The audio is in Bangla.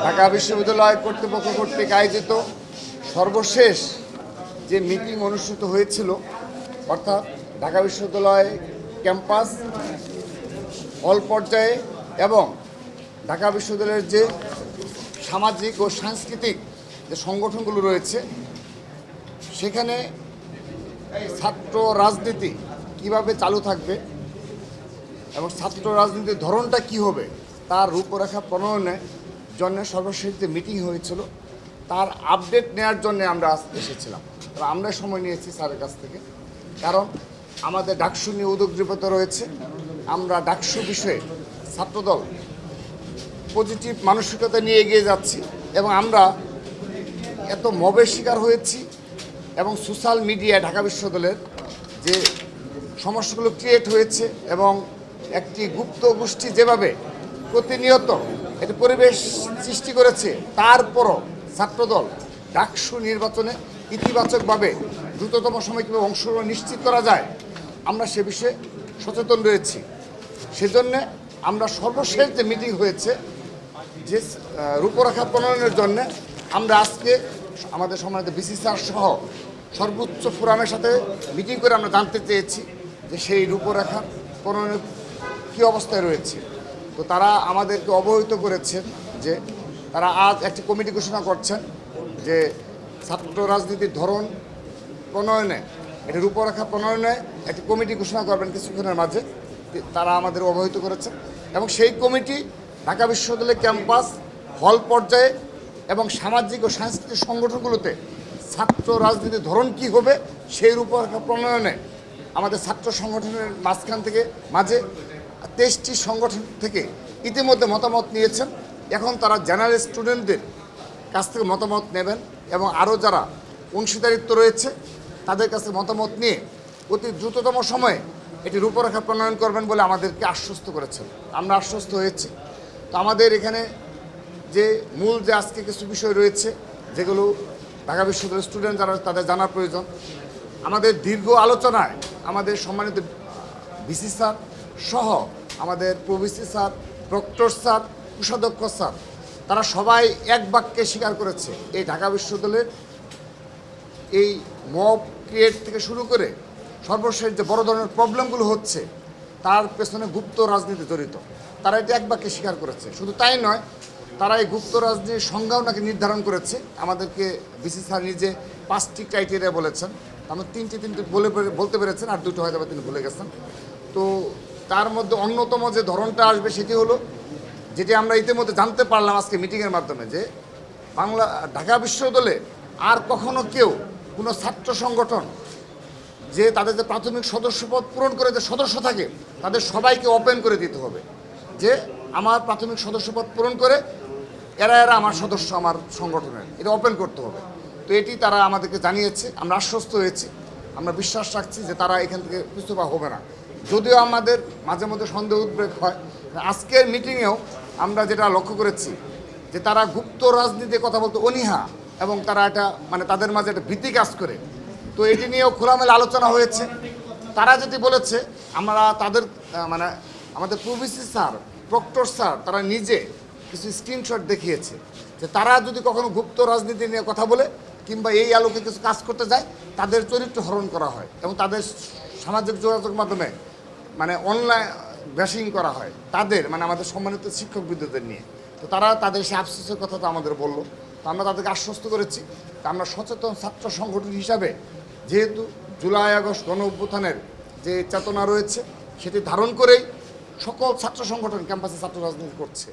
ঢাকা বিশ্ববিদ্যালয় কর্তৃপক্ষ কর্তৃক আয়োজিত সর্বশেষ যে মিটিং অনুষ্ঠিত হয়েছিল, অর্থাৎ ঢাকা বিশ্ববিদ্যালয় ক্যাম্পাস হল পর্যায়ে এবং ঢাকা বিশ্ববিদ্যালয়ের যে সামাজিক ও সাংস্কৃতিক যে সংগঠনগুলো রয়েছে, সেখানে ছাত্র রাজনীতি কিভাবে চালু থাকবে এবং ছাত্র রাজনীতির ধরনটা কি হবে তার রূপরেখা প্রণয়নের জন্য সর্বশেষ যে মিটিং হয়েছিল তার আপডেট নেওয়ার জন্য আমরা এসেছিলাম। আমরা সময় নিয়েছি স্যারের কাছ থেকে, কারণ আমাদের ডাকসু নিয়ে উদ্গ্রীবতা রয়েছে। আমরা ডাকসু বিষয়ে ছাত্রদল পজিটিভ মানসিকতা নিয়ে এগিয়ে যাচ্ছি এবং আমরা এত মবের শিকার হয়েছি এবং সোশ্যাল মিডিয়ায় ঢাকা বিশ্ববিদ্যালয়ের যে সমস্যাগুলো ক্রিয়েট হয়েছে এবং একটি গুপ্ত গোষ্ঠী যেভাবে প্রতিনিয়ত একটি পরিবেশ সৃষ্টি করেছে, তারপরও ছাত্রদল ডাকসু নির্বাচনে ইতিবাচকভাবে দ্রুততম সময় কীভাবে অংশগ্রহণ নিশ্চিত করা যায় আমরা সে বিষয়ে সচেতন রয়েছি। সেজন্য আমরা সর্বশেষ যে মিটিং হয়েছে যে রূপরেখা প্রণয়নের জন্য আমরা আজকে আমাদের সম্মানিত বিসি স্যার সহ সর্বোচ্চ ফোরামের সাথে মিটিং করে আমরা জানতে চেয়েছি যে সেই রূপরেখা প্রণয়নের কী অবস্থায় রয়েছে। তো তারা আমাদেরকে অবহিত করেছেন যে তারা আজ একটি কমিটি ঘোষণা করছেন যে ছাত্র রাজনীতির ধরন প্রণয়নে, এটি রূপরেখা প্রণয়নে একটি কমিটি ঘোষণা করবেন কিছুক্ষণের মাঝে, তারা আমাদের অবহিত করেছেন। এবং সেই কমিটি ঢাকা বিশ্ববিদ্যালয় ক্যাম্পাস হল পর্যায়ে এবং সামাজিক ও সাংস্কৃতিক সংগঠনগুলোতে ছাত্র রাজনীতির ধরন কী হবে সেই রূপরেখা প্রণয়নে আমাদের ছাত্র সংগঠনের মাঝখান থেকে মাঝে 23টি সংগঠন থেকে ইতিমধ্যে মতামত নিয়েছেন। এখন তারা জেনারেল স্টুডেন্টদের কাছ থেকে মতামত নেবেন এবং আরও যারা অংশীদারিত্ব রয়েছে তাদের কাছে মতামত নিয়ে অতি দ্রুততম সময়ে এটি রূপরেখা প্রণয়ন করবেন বলে আমাদেরকে আশ্বস্ত করেছেন। আমরা আশ্বস্ত হয়েছি। তো আমাদের এখানে যে মূল যে আজকে কিছু বিষয় রয়েছে যেগুলো ঢাকা বিশ্ববিদ্যালয়ের স্টুডেন্ট যারা তাদের জানার প্রয়োজন, আমাদের দীর্ঘ আলোচনায় আমাদের সম্মানিত ভিসি স্যার সহ আমাদের প্রভিসি স্যার, প্রক্টর স্যার, কোষাধ্যক্ষ স্যার, তারা সবাই এক বাক্যে স্বীকার করেছে এই ঢাকা বিশ্ববিদ্যালয়ের এই মব ক্রিয়েট থেকে শুরু করে সর্বশেষ যে বড় ধরনের প্রবলেমগুলো হচ্ছে তার পেছনে গুপ্ত রাজনীতি জড়িত। তারা এটা এক বাক্যে স্বীকার করেছে। শুধু তাই নয়, তারা এই গুপ্ত রাজনীতির সংজ্ঞাও নাকি নির্ধারণ করেছে। আমাদেরকে বিসি স্যার নিজে 5টি ক্রাইটেরিয়া বলেছেন, আমরা তিনটি বলতে পেরেছেন, আর দুটো হয়তো তিনি ভুলে গেছেন। তো তার মধ্যে অন্যতম যে ধরনটা আসবে সেটি হলো, যেটি আমরা ইতিমধ্যে জানতে পারলাম আজকে মিটিংয়ের মাধ্যমে, যে ঢাকা বিশ্ববিদ্যালয়ে আর কখনো কেউ কোনো ছাত্র সংগঠন যে তাদের যে প্রাথমিক সদস্যপদ পূরণ করে যে সদস্য থাকে তাদের সবাইকে ওপেন করে দিতে হবে যে আমার প্রাথমিক সদস্যপদ পূরণ করে এরা আমার সদস্য, আমার সংগঠনের, এটা ওপেন করতে হবে। তো এটি তারা আমাদেরকে জানিয়েছে, আমরা আশ্বস্ত হয়েছি। আমরা বিশ্বাস রাখছি যে তারা এখান থেকে পিছুপা হবে না। যদিও আমাদের মাঝে মধ্যে সন্দেহ উদ্বেগ হয়, আজকের মিটিংয়েও আমরা যেটা লক্ষ্য করেছি যে তারা গুপ্ত রাজনীতির কথা বলতে অনীহা এবং তারা এটা তাদের মাঝে একটা ভীতি কাজ করে। তো এটি নিয়েও খোলামেলা আলোচনা হয়েছে। তারা যেটি বলেছে, আমরা তাদের আমাদের প্রভিসি স্যার, প্রক্টর স্যার তারা নিজে কিছু স্ক্রিনশট দেখিয়েছে যে তারা যদি কখনো গুপ্ত রাজনীতি নিয়ে কথা বলে কিংবা এই আলোকে কিছু কাজ করতে যায় তাদের চরিত্র হরণ করা হয় এবং তাদের সামাজিক যোগাযোগ মাধ্যমে অনলাইন ব্যাশিং করা হয় তাদের আমাদের সম্মানিত শিক্ষক বিদ্যুতের নিয়ে। তো তারা তাদের সে আফসোসের কথা তো আমাদের বললো। তো আমরা তাদেরকে আশ্বস্ত করেছি আমরা সচেতন ছাত্র সংগঠন হিসাবে, যেহেতু জুলাই আগস্ট গণ অভ্যুত্থানের যে চেতনা রয়েছে সেটি ধারণ করেই সকল ছাত্র সংগঠন ক্যাম্পাসে ছাত্র রাজনীতি করছে।